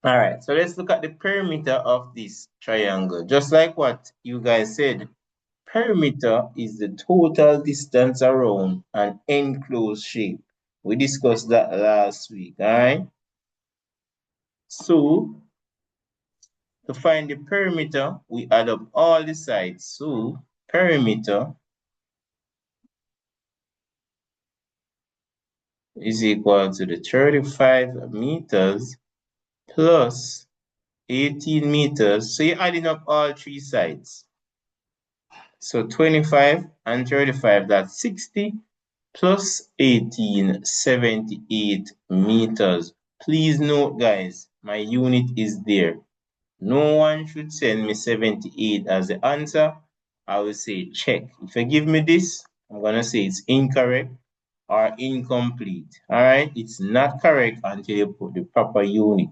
All right, so let's look at the perimeter of this triangle. Just like what you guys said, perimeter is the total distance around an enclosed shape. We discussed that last week, all right? So, to find the perimeter, we add up all the sides. So, perimeter is equal to the 35 meters plus 18 meters. So, you're adding up all three sides. So 25 and 35, that's 60 plus 18, 78 meters. Please note, guys, my unit is there. No one should send me 78 as the answer. I will say check. If you give me this, I'm going to say it's incorrect or incomplete. All right, it's not correct until you put the proper unit.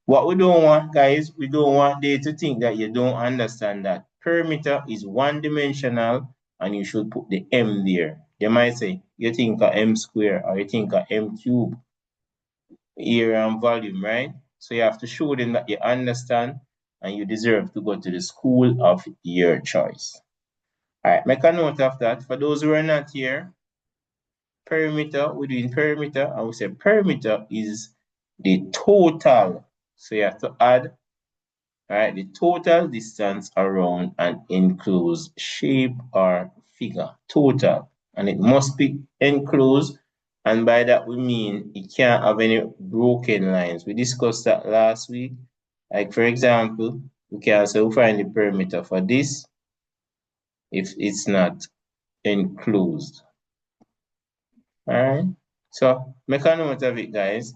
What we don't want, guys, we don't want they to think that you don't understand that perimeter is one-dimensional and you should put the m there. They might say you think of m square or you think of m cube, area and volume, right? So you have to show them that you understand and you deserve to go to the school of your choice. All right, make a note of that. For those who are not here, perimeter, we're doing perimeter, and we say perimeter is the total. So you have to add, all right, the total distance around an enclosed shape or figure, total. And it must be enclosed, and by that we mean it can't have any broken lines. We discussed that last week. Like for example, we can also find the perimeter for this if it's not enclosed. Alright, so make a note of it, guys.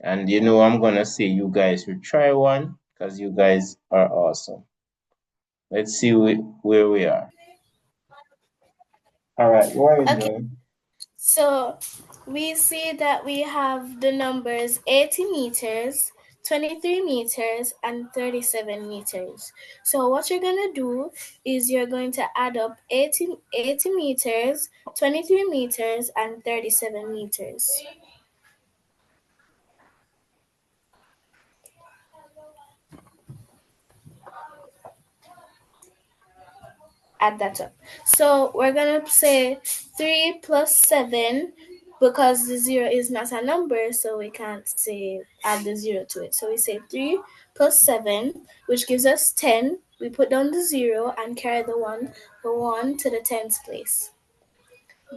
And you know, I'm gonna say you guys should try one because you guys are awesome. Let's see where we are. All right, what are you Okay, doing? so we see that we have the numbers 80 meters, 23 meters, and 37 meters. So what you're going to do is you're going to add up 80 meters, 23 meters, and 37 meters. Add that up. So we're going to say 3 plus 7 because the 0 is not a number, so we can't say add the 0 to it. So we say 3 plus 7, which gives us 10. We put down the 0 and carry the 1 to the tens place.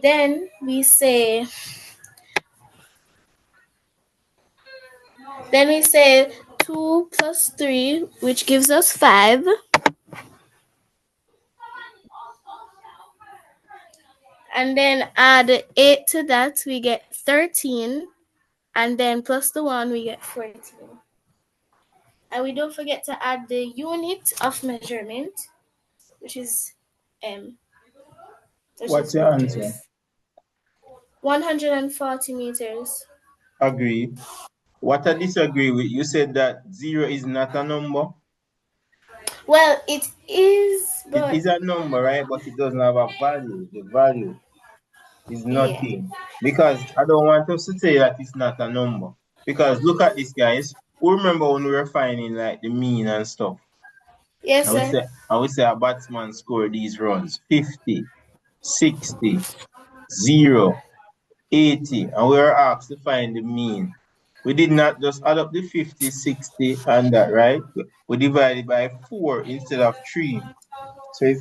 Then we say 2 plus 3, which gives us 5. And then add 8 to that, we get 13. And then plus the 1, we get 14. And we don't forget to add the unit of measurement, which is which What's is your answer? meters. 140 meters. Agree. What I disagree with, you said that 0 is not a number. Well, it is, It but is a number, right? But it doesn't have a value. The value is yeah. nothing. Because I don't want us to say that it's not a number. Because look at this, guys. Who remember when we were finding like the mean and stuff? Yes, I would sir. say I would say a batsman scored these runs 50, 60, 0, 80, and we were asked to find the mean. We did not just add up the 50, 60, and that, right? We divided by 4 instead of 3. So it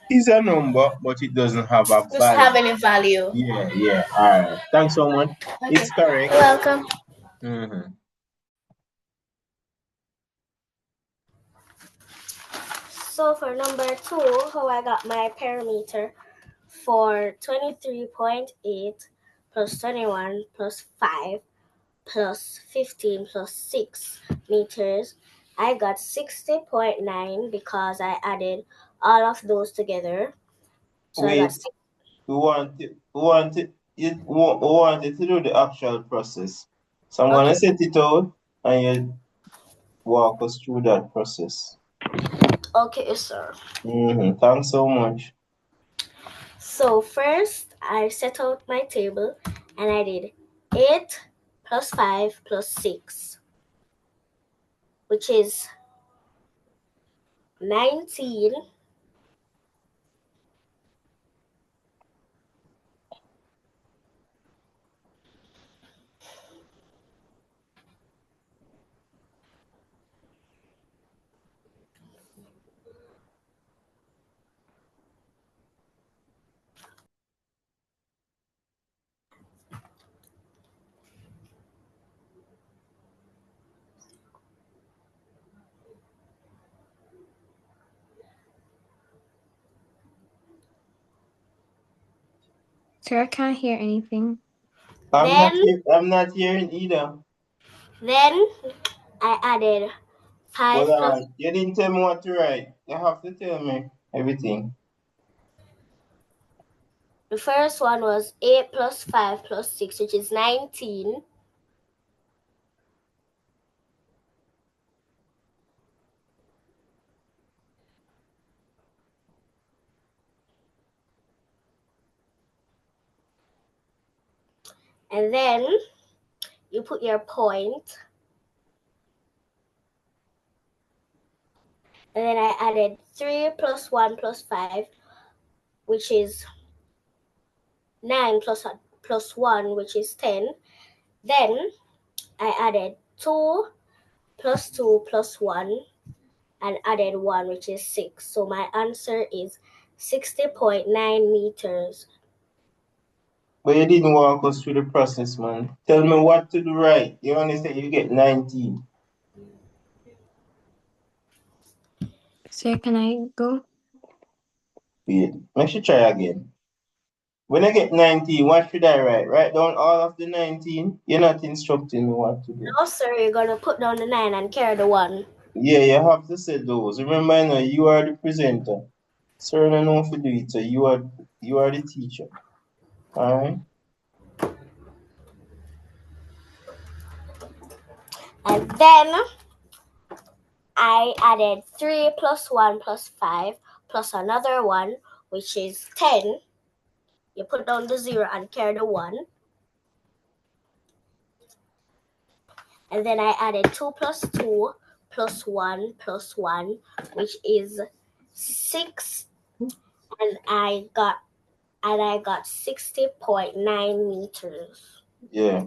is a number, but it doesn't have a Doesn't have value. any value. Yeah, yeah. All right. Thanks so much. Okay. It's correct. You're welcome. Mm-hmm. So for number 2, how I got my perimeter for 23.8 plus 21 plus 5 plus 15 plus 6 meters, I got 60.9 because I added all of those together. So I got Wait, we want it to do the actual process. So I'm gonna okay. set it out and you walk us through that process. Okay, sir. Mm-hmm. Thanks so much. So first I set out my table and I did 8 plus 5 plus 6. which is 19 Sir, I can't hear anything. I'm not hearing either. Then I added 5 Hold plus. on. You didn't tell me what to write. You have to tell me everything. The first one was 8 plus 5 plus 6, which is 19. And then you put your point. And then I added 3 plus 1 plus 5, which is 9 plus 1, which is 10. Then I added 2 plus 2 plus 1 and added 1, which is 6. So my answer is 60.9 meters. But you didn't walk us through the process, man. Tell me what to do right. You only say you get 19. Sir, can I go? Wait, I should try again. When I get 19, what should I write? Write down all of the 19? You're not instructing me what to do. No, sir, you're going to put down the 9 and carry the 1. Yeah, you have to say those. Remember, I know you are the presenter. Sir, I don't know if you do it, so you are the teacher. Alright? And then I added 3 plus 1 plus 5 plus another 1, which is 10. You put down the 0 and carry the 1. And then I added 2 plus 2 plus 1 plus 1, which is 6. And I got 60.9 meters. Yeah,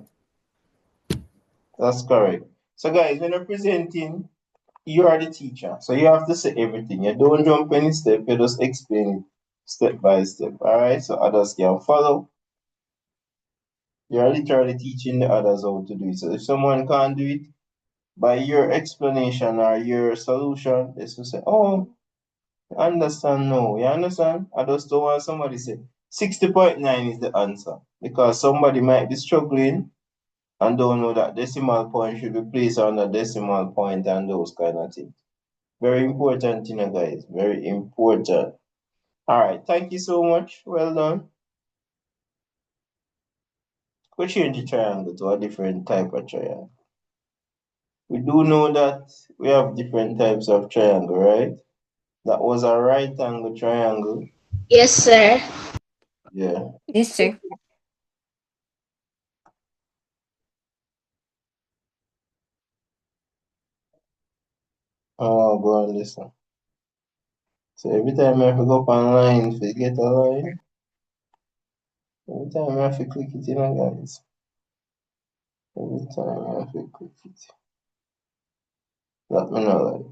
that's correct. So, guys, when you're presenting, you are the teacher. So, you have to say everything. You don't jump any step, you just explain it step by step. Alright? So, others can follow. You're literally teaching the others how to do it. So, if someone can't do it, by your explanation or your solution, they will say, oh, I understand now. You understand? I just don't want somebody to say 60.9 is the answer. Because somebody might be struggling and don't know that decimal point should be placed on the decimal point and those kind of things. Very important, guys. Very important. All right. Thank you so much. Well done. Go change the triangle to a different type of triangle. We do know that we have different types of triangle, right? That was a right angle triangle. Yes, sir. Yeah. Yes, sir. Oh, go on, listen. So every time I have to go up online to get a line, every time I have to click it, guys. Every time I have to click it. Let me know, like.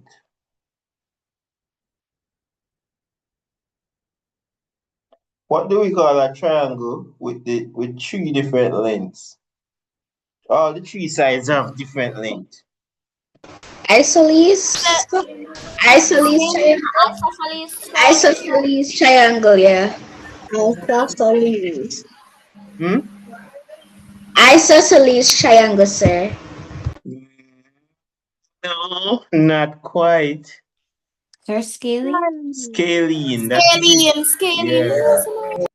What do we call a triangle with 3 different lengths? All the 3 sides have different length. Isosceles. Isosceles triangle. Isosceles triangle, yeah. Isosceles. Isosceles triangle, sir. No, not quite. Sir, scaling? Scaling. That's it. Scaling. Yeah.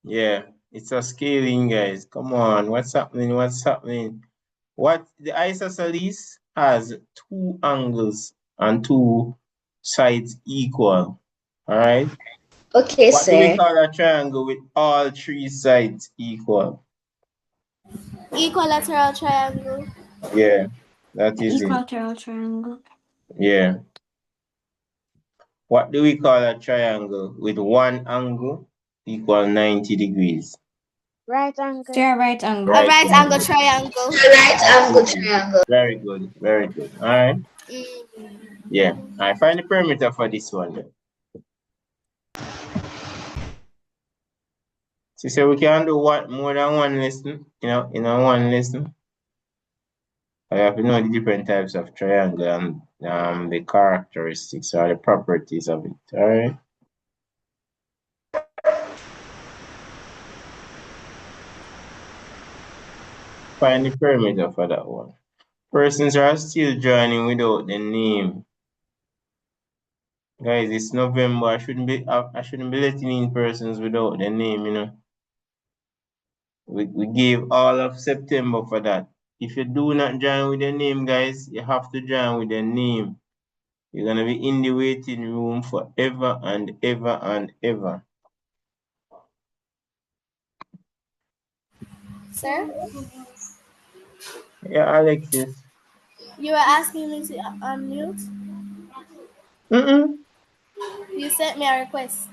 Yeah. It's a scaling, guys. Come on. What's happening? What's happening? What the isosceles has 2 angles and 2 sides equal. All right. Okay, What do we sir. call a triangle with all 3 sides equal? Equilateral triangle. Yeah, that is it. Equilateral triangle. Yeah. What do we call a triangle with one angle equal 90 degrees? Right angle. Sir, right angle. A Right right angle angle. triangle. Right angle Absolutely. triangle. Very good. Very good. All right. Yeah. I find the perimeter for this one. So we can do what more than one lesson, in a one lesson. I have to know the different types of triangle and the characteristics or the properties of it. All right. Find the perimeter for that one. Persons are still joining without the name. Guys, it's November. I shouldn't be letting in persons without the name. We gave all of September for that. If you do not join with the name, guys, you have to join with the name. You're gonna be in the waiting room forever and ever and ever. Sir, Yeah, Alexis. you were asking me to unmute. Mm-mm. You sent me a request.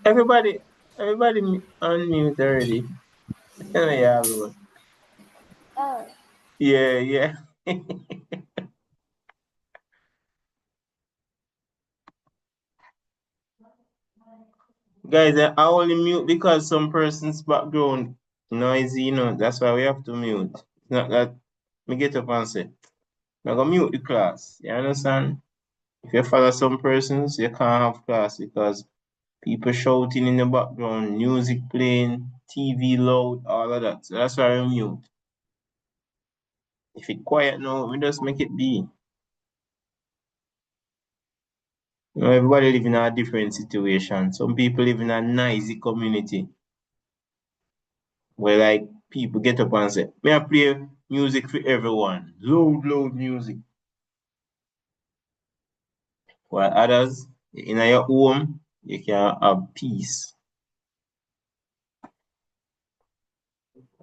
Everybody, everybody unmute already. Yeah, everyone. Oh, Yeah, yeah. Guys, I only mute because some person's background noisy. That's why we have to mute. It's not that me get up and say, I'm gonna mute the class. You understand? If you follow some persons, you can't have class because people shouting in the background, music playing, TV loud, all of that. So that's why we mute. If it quiet now, we just make it be. Everybody live in a different situation. Some people live in a noisy community where like people get up and say, may I play music for everyone? Loud music. While others in your home, you can have peace.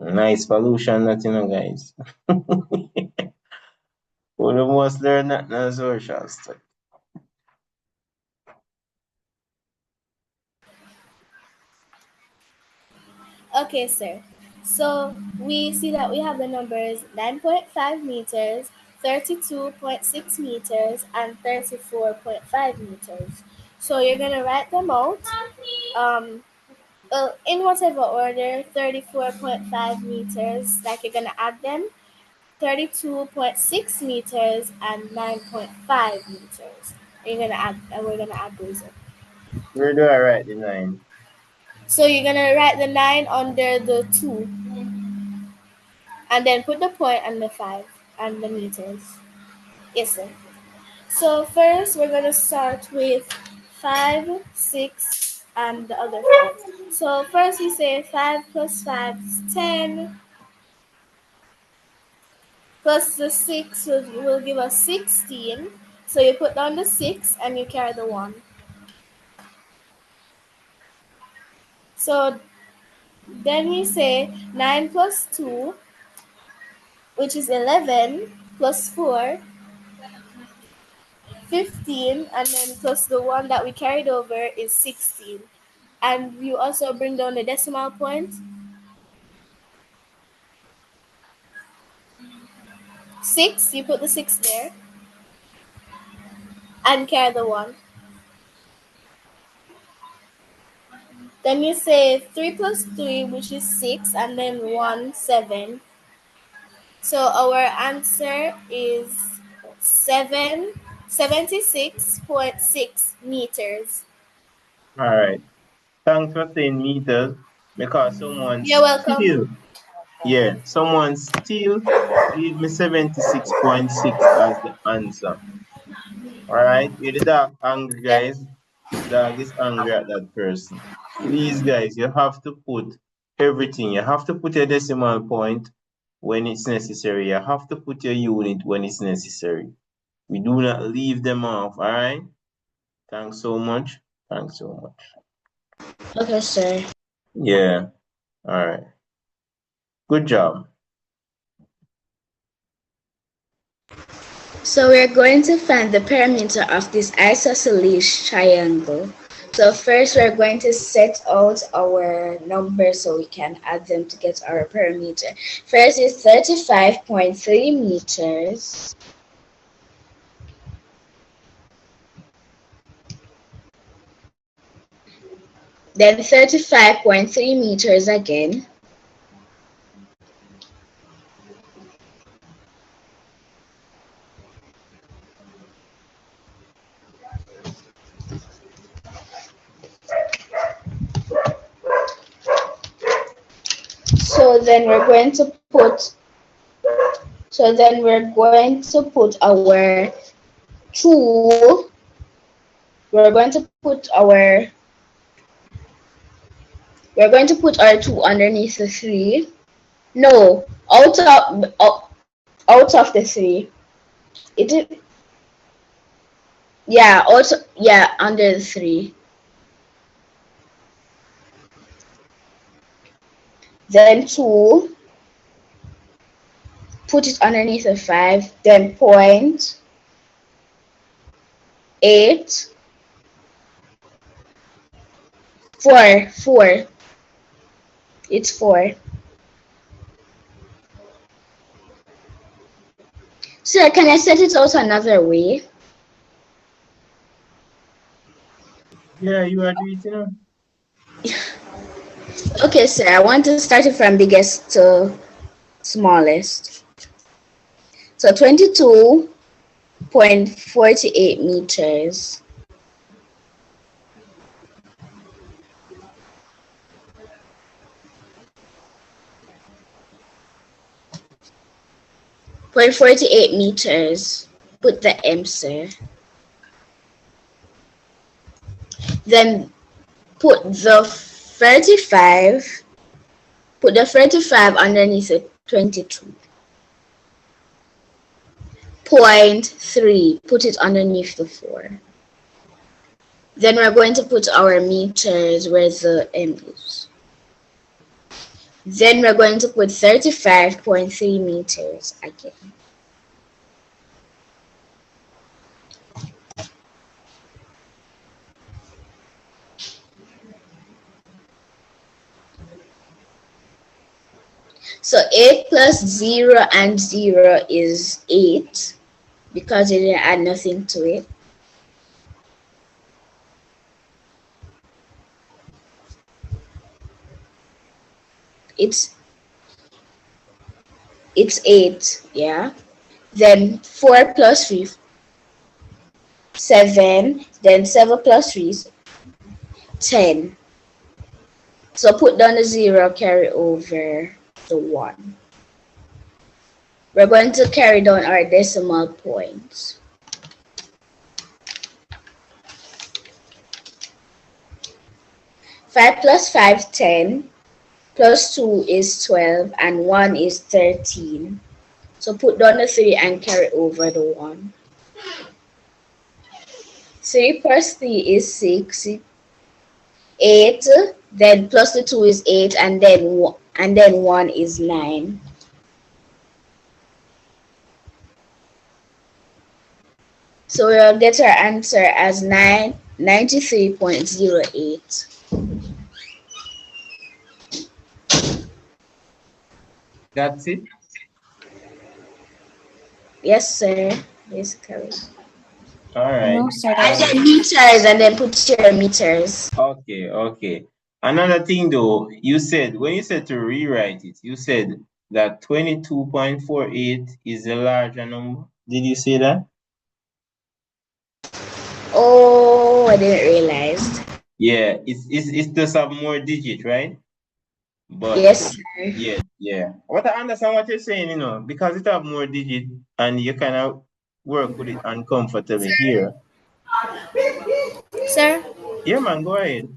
Nice solution that guys. We must learn that in social stuff. okay, sir. So we see that we have the numbers 9.5 meters, 32.6 meters, and 34.5 meters. So you're gonna write them out. Um, well, in whatever order, 34.5 meters, like you're gonna add them, 32.6 meters, and 9.5 meters. You're gonna add, and we're gonna add those up. Where do I write the 9? So you're gonna write the 9 under the 2, and then put the point and the 5 and the meters. Yes, sir. So first, we're gonna start with 5, 6, and the other 5. So first, we say 5 plus 5 is 10. Plus the 6 will give us 16. So you put down the 6 and you carry the 1. So then we say 9 plus 2, which is 11, plus 4, 15, and then plus the 1 that we carried over is 16. And you also bring down the decimal point. 6, you put the 6 there and carry the 1. Then you say 3 plus 3, which is 6, and then 1, 7. So our answer is 76.6 meters. All right. Thanks for saying meters because You're welcome. someone still gave me 76.6 as the answer. All right. You're the dog angry, Yep. guys. The dog is angry at that person. Please, guys, you have to put everything. You have to put your decimal point when it's necessary. You have to put your unit when it's necessary. We do not leave them off. All right. Thanks so much. Thanks so much. Okay, sir. Yeah. All right. Good job. So we're going to find the perimeter of this isosceles triangle. So first we're going to set out our numbers so we can add them to get our perimeter. First is 35.3 meters. Then 35.3 meters again. So then we're going to put our 2. We're going to put our 2 underneath the 3. No, out of the 3. It yeah, also yeah, under the 3. Then 2, put it underneath the 5, then point 8, 4. It's 4. So can I set it out another way? Yeah, you are doing it, Okay, sir, I want to start it from biggest to smallest. So 22.48 meters. Point 48 meters. Put the M, sir. Then put the 35. Put the 35 underneath the 22.3. Put it underneath the 4. Then we're going to put our meters where the M is. Then we're going to put 35.3 meters again. So 8 plus 0 and 0 is 8 because you didn't add nothing to it. It's 8, yeah. Then 4 plus 3, 7. Then 7 plus 3 is 10. So put down the 0, carry over the 1. We're going to carry down our decimal points. 5 plus 5, 10. Plus 2 is 12, and 1 is 13. So put down the 3 and carry over the 1. 3 plus 3 is 6. 8. Then plus the 2 is 8, and then 1 is 9. So we'll get our answer as 93.08. That's it? Yes, sir. Basically. All right. No, sir. And then meters, and then put your meters. Okay. Another thing though, you said, when you said to rewrite it, you said that 22.48 is a larger number. Did you say that? Oh, I didn't realize. Yeah, it's just have more digit, right? But Yes, sir. yeah. What I understand what you're saying, because it have more digit and you kind of work with it uncomfortably here. Sir, Yeah, man, go ahead.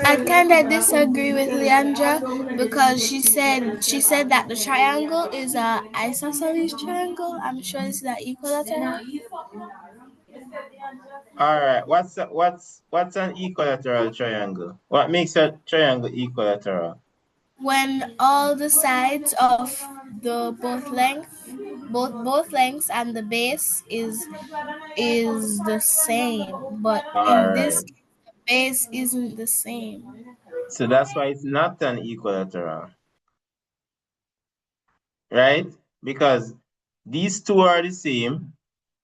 I kind of disagree with Leandra because she said that the triangle is a isosceles triangle. I'm sure it's the equilateral. All right. What's an equilateral triangle? What makes a triangle equilateral? When all the sides of the both length both lengths and the base is the same, but All in this right. case, the base isn't the same. So that's why it's not an equilateral, right? Because these two are the same,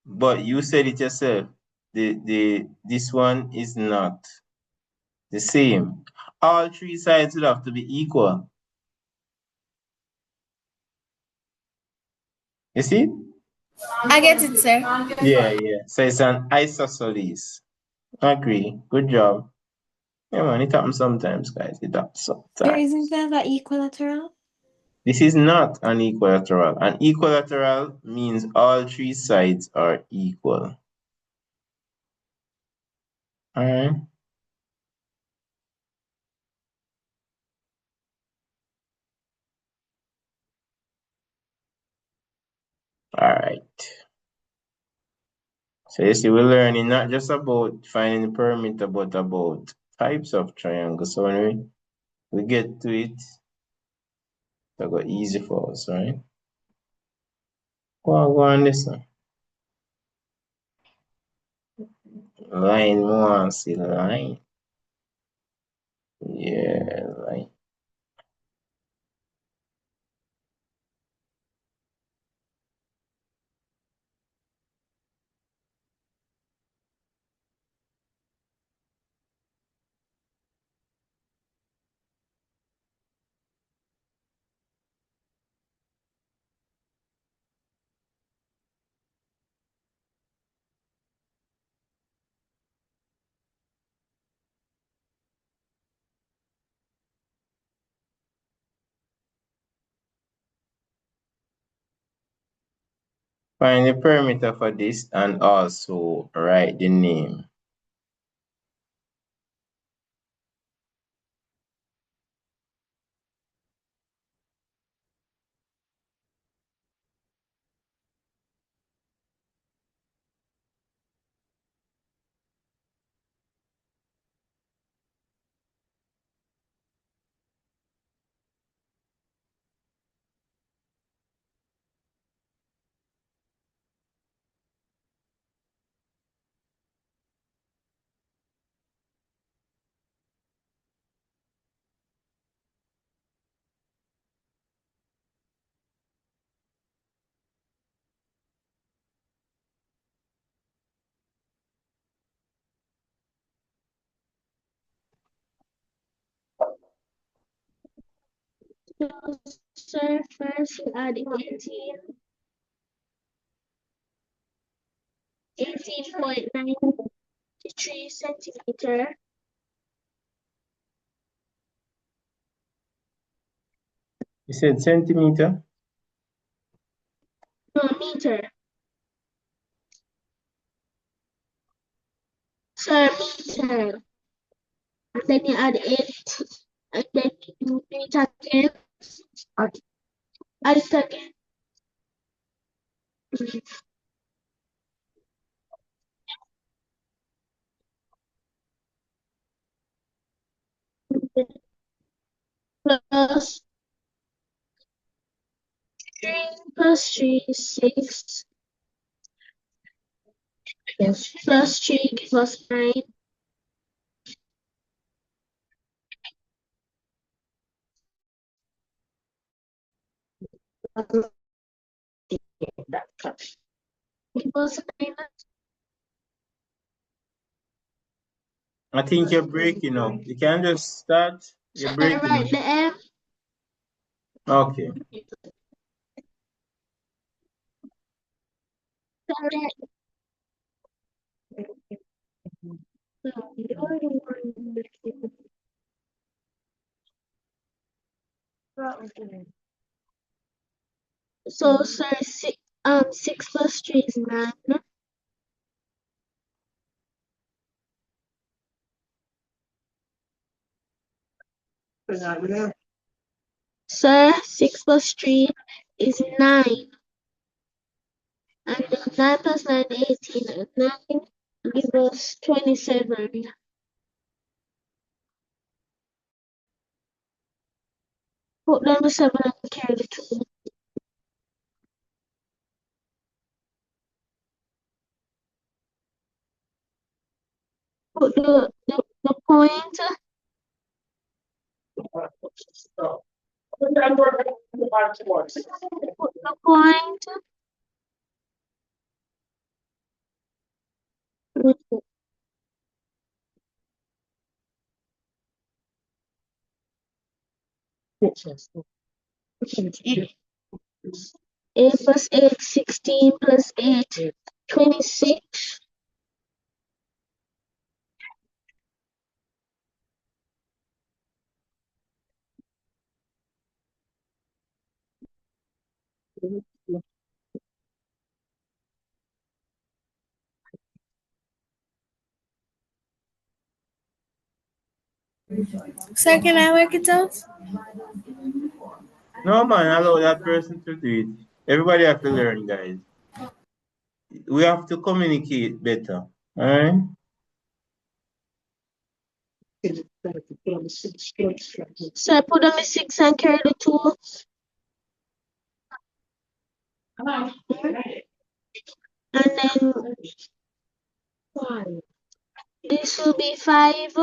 but you said it yourself. This one is not the same. All three sides would have to be equal. You see? I get it, sir. Yeah, yeah. So it's an isosceles. Agree. Good job. Yeah, man, it happens sometimes, guys. It happens Sir, isn't sometimes. that an equilateral? This is not an equilateral. An equilateral means all three sides are equal. All right. All right. So you see, we're learning not just about finding the perimeter, but about types of triangles. So when we get to it, it'll go easy for us, right? Go on this one. Line one, see line. Yeah, line. Find the perimeter for this and also write the name. Sir, first you add 18.93 centimeter. You said centimeter? No, meter. Sir, meter. And then you add 8, and then you do it again. Okay. Add it again. Plus 3 plus 3 is 6. Yes. Plus 3 gives us 9. Equals 9. I think you're breaking up. You can just start. You're Shall I breaking up. write the M? Okay. So, sir, 6 plus 3 is 9. Sir, 6 plus 3 is 9. And then 9 plus 9 is 18. And 9 gives us 27. Put down the 7 and carry the 2. put the point. Put the point. Eight plus 8, 16 plus 8, 26. Sir, can I work it out? No, man, allow that person to do it. Everybody have to learn, guys. We have to communicate better. All right? So I put on the 6 and carry the 2. And then this will be 5.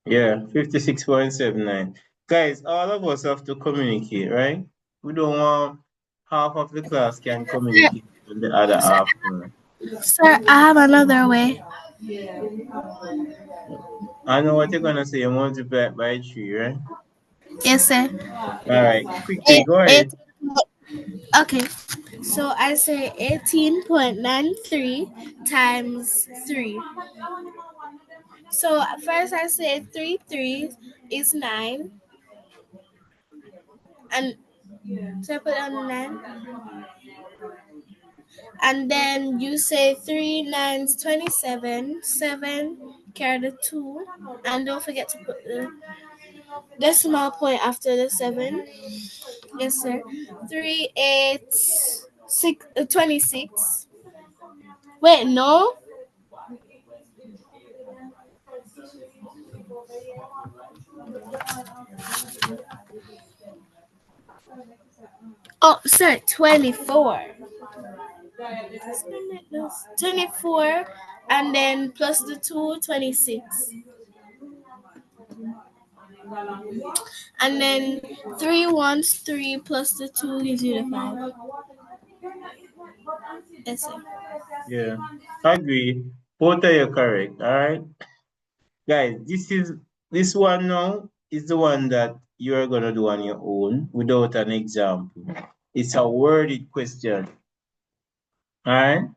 Yeah, 56.79. Guys, all of us have to communicate, right? We don't want half of the class can communicate and the other half don't. Sir, I have another way. I know what you're gonna say. You multiply it by 3, right? Yes, sir. All right, quickly, go Eight, ahead. okay. So I say 18.93 times 3. So first I say 3 3 is 9. And so I put on 9. And then you say 3 9s 27. 7, carry the 2. And don't forget to put the decimal point after the 7. Yes, sir. 3 8 6 26. Wait, no. Oh, sir, 24. 24 and then plus the 2, 26. And then 3 ones, 3 plus the 2 gives you the 5. Yes, sir. Yeah, I agree. Both are you correct. All right, guys. This one now is the one that you are gonna do on your own without an example. It's a worded question. All right.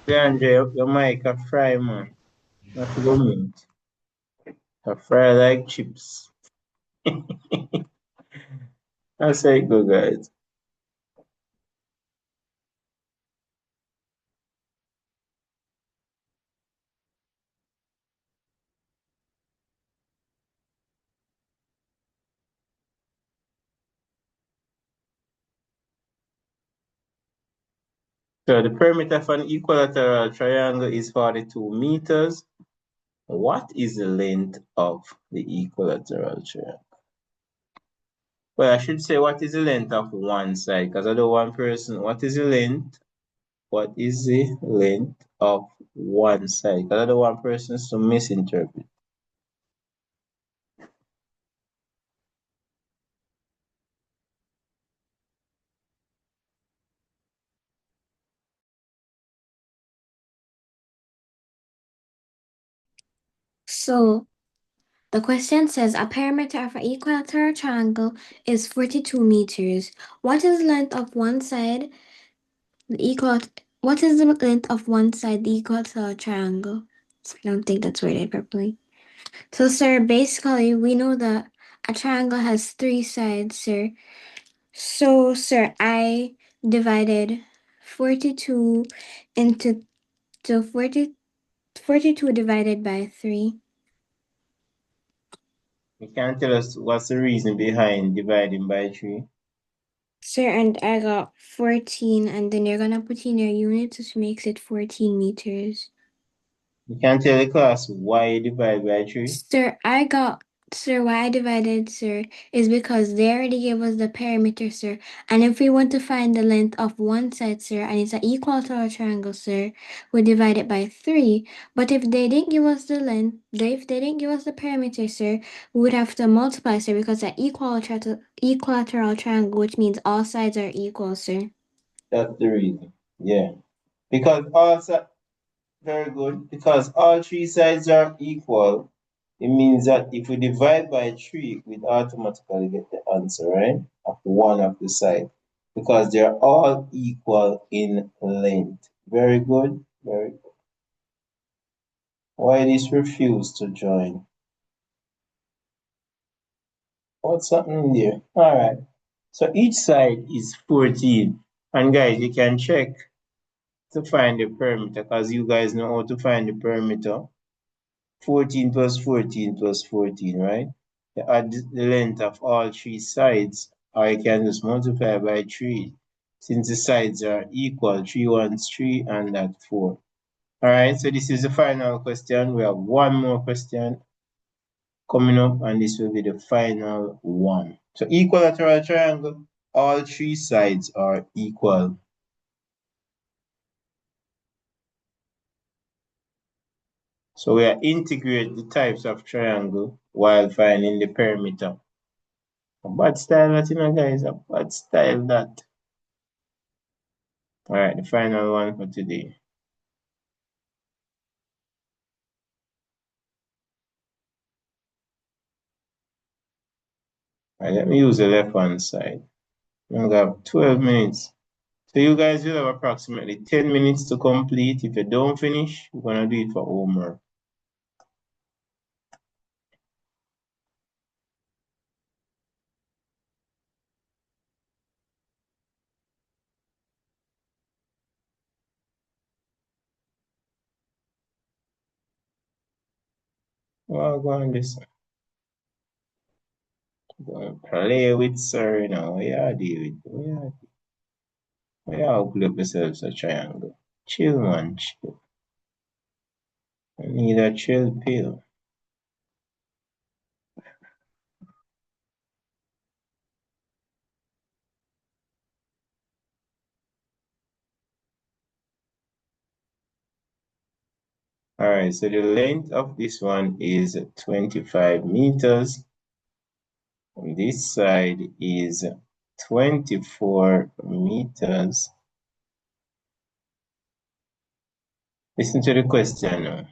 Andre, your mic a fry, man. Not to go mint. A fry like chips. That's how it go, guys. So the perimeter of an equilateral triangle is 42 meters. What is the length of the equilateral triangle? Well, I should say what is the length of one side because I don't want person. What is the length? What is the length of one side. Because I don't want persons to misinterpret. So the question says a perimeter of an equilateral triangle is 42 meters. What is the length of one side? What is the length of one side equal to a triangle? I don't think that's worded properly. So, sir, basically, we know that a triangle has three sides, sir. So, sir, I divided 42 into 42 divided by 3. You can tell us what's the reason behind dividing by 3? Sir, and I got 14, and then you're gonna put in your units, which makes it 14 meters. You can tell the class why you divide by 3? Sir, why I divided, sir, is because they already gave us the perimeter, sir. And if we want to find the length of one side, sir, and it's an equilateral triangle, sir, we divide it by 3. But if they didn't give us the length, if they didn't give us the perimeter, sir, we would have to multiply, sir, because an equilateral triangle, which means all sides are equal, sir. That's the reason. Yeah. Because also, very good. Because all three sides are equal, it means that if we divide by 3, we'd automatically get the answer, right? Of one of the side. Because they're all equal in length. Very good. Very good. Why this refuse to join? What's happening there? Alright. So each side is 14. And guys, you can check to find the perimeter because you guys know how to find the perimeter. 14 plus 14 plus 14, right? You add the length of all three sides, or you can just multiply by 3. Since the sides are equal, 3 ones 3 and that 4. Alright, so this is the final question. We have one more question coming up, and this will be the final one. So equilateral triangle, all three sides are equal. So we are integrate the types of triangle while finding the perimeter. A bad style that, guys, a bad style that. All right, the final one for today. All right, let me use the left hand side. We only have 12 minutes. So you guys will have approximately 10 minutes to complete. If you don't finish, we're gonna do it for homework. Well, go on this. Go play with sir, Yeah, David. Yeah, open up yourselves a triangle. Chill, man, chill. I need a chill pill. All right, so the length of this one is 25 meters. And this side is 24 meters. Listen to the question now.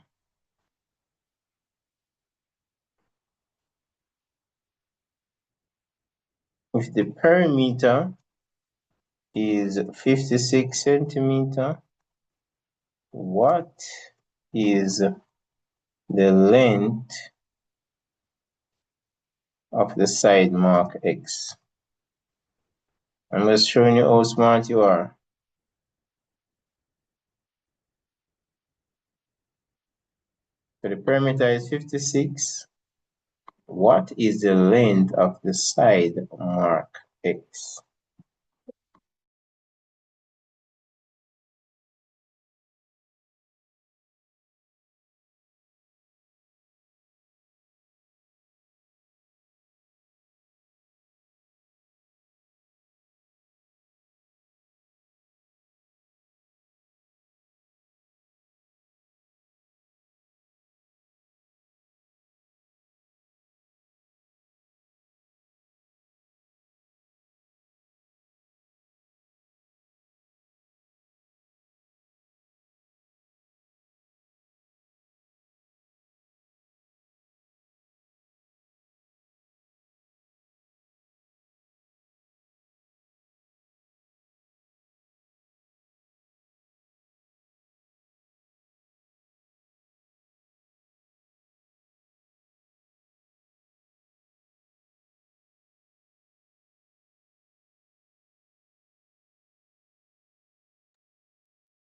If the perimeter is 56 centimeter, what is the length of the side mark X? I'm just showing you how smart you are. So the perimeter is 56. What is the length of the side mark X?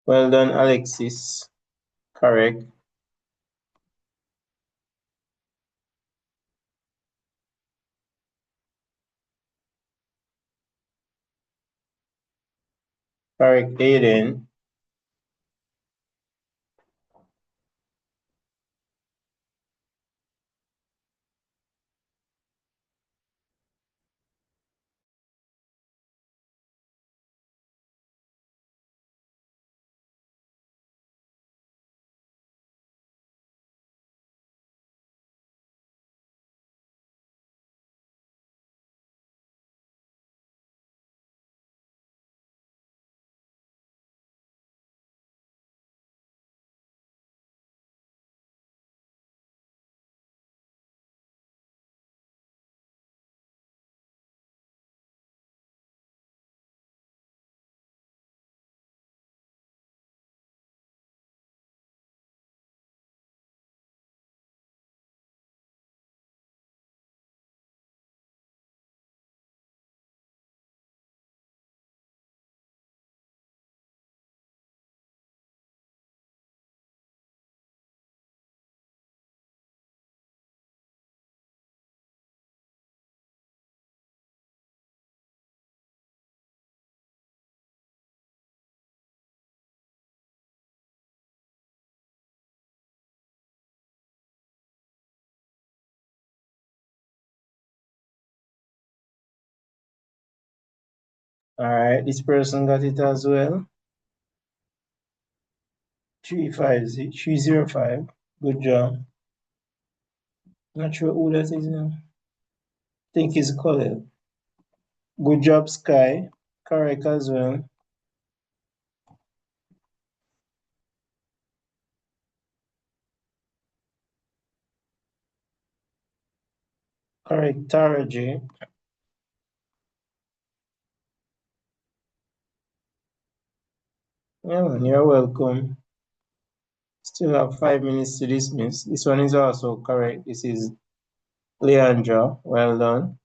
Well done, Alexis. Correct. Correct, Aiden. All right, this person got it as well. 305. Good job. Not sure who that is now. Think it's Colin. Good job, Sky. Correct as well. Correct, Tara J. Yeah, man, you're welcome. Still have 5 minutes to dismiss. This one is also correct. This is Leandra. Well done.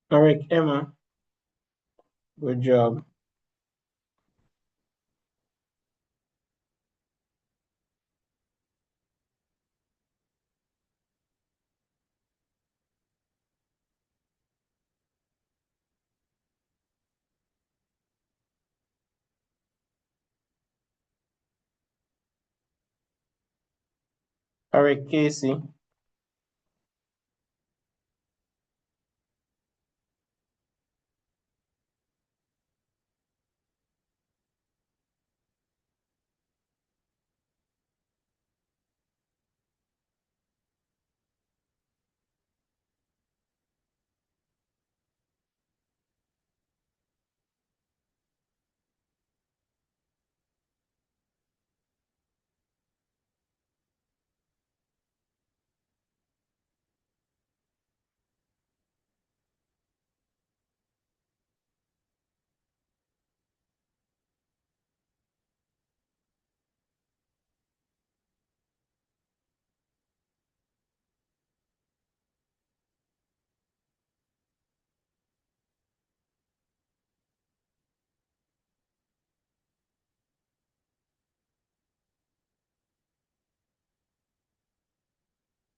Correct, Emma. Good job. Correct, Casey.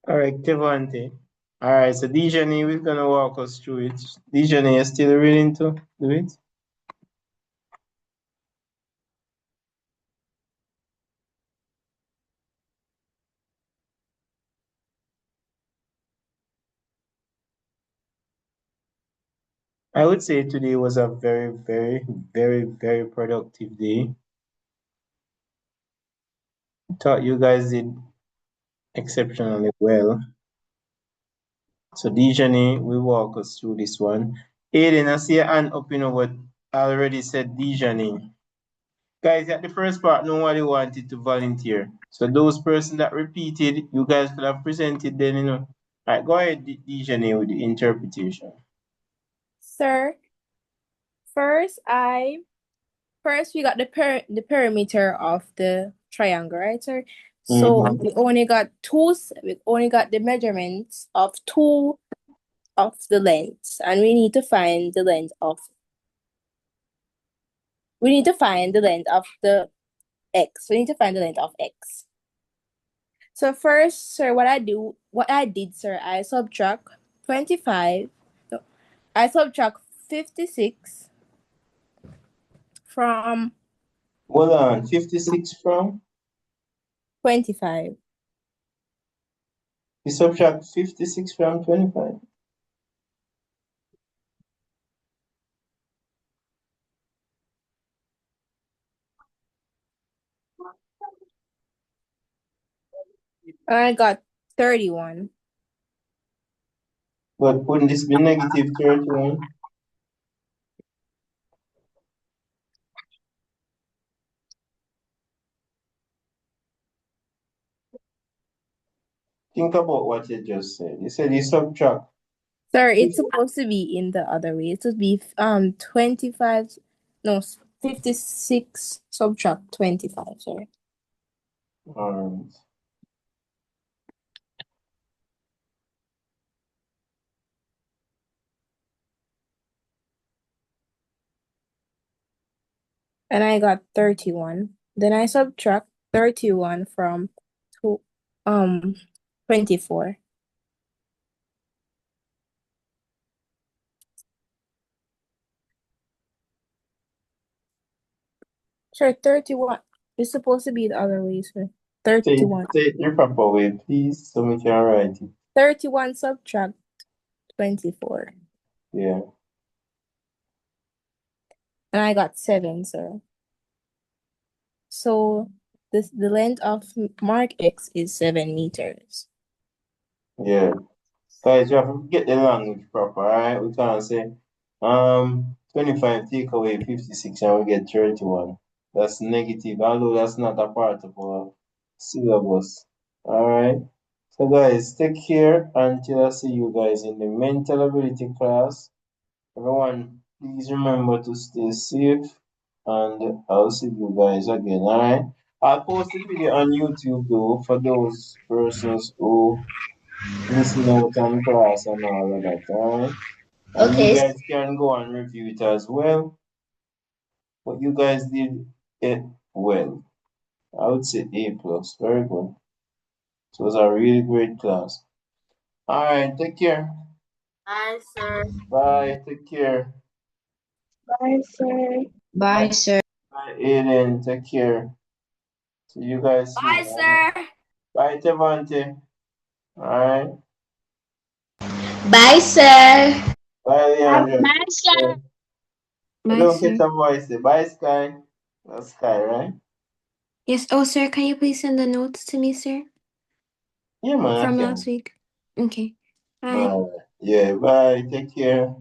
All right, Devante. All right, so Dejani, we're gonna walk us through it. Dejani, you still willing to do it? I would say today was a very, very, very, very productive day. Thought you guys did exceptionally well. So Dejani will walk us through this one. Aiden, I see your hand up, but I already said Dejani. Guys, at the first part, nobody wanted to volunteer. So those persons that repeated, you guys could have presented then. All right, go ahead, Dejani, with the interpretation. Sir, first we got the perimeter of the triangle, right, sir? So we only got the measurements of two of the lengths, and we need to find the length of the x. We need to find the length of x. So first, sir, what I did, sir, I subtract 56 from Hold on, 56 from? 25. You subtract 56 from 25? I got 31. But wouldn't this be negative 31? Think about what you just said. You said you subtract. Sir, it's supposed to be in the other way. It should be 56 subtract 25, sorry. Alright. And I got 31. Then I subtract 31 from 24. Sure, 31. It's supposed to be the other way, sir. 31. Say it your proper way, please, so we can write it. 31 subtract 24. Yeah. And I got 7, sir. So the length of mark X is 7 meters. Yeah. Guys, you have to get the language proper, alright? We can't say 25 take away 56 and we get 31. That's negative, although that's not a part of our syllabus. Alright. So guys, take care until I see you guys in the mental ability class. Everyone, please remember to stay safe and I'll see you guys again, alright? I'll post the video on YouTube though for those persons who missing out on class and all of that, alright? And you Okay. guys can go and review it as well. But you guys did it well. I would say A plus. Very good. So it was a really great class. Alright, take care. Bye, sir. Bye, take care. Bye, sir. Bye, sir. Bye, Aiden, take care. See you guys soon. Bye, sir. Bye, Devante. Alright. Bye, sir. Bye, Leandra. Bye, sir. I Bye, don't sir. get a voice there. Bye, Sky. That's Sky, right? Yes. Oh, sir, can you please send the notes to me, sir, Yeah, man, I from can. last week? Okay. Bye. Alright. Yeah, bye. Take care.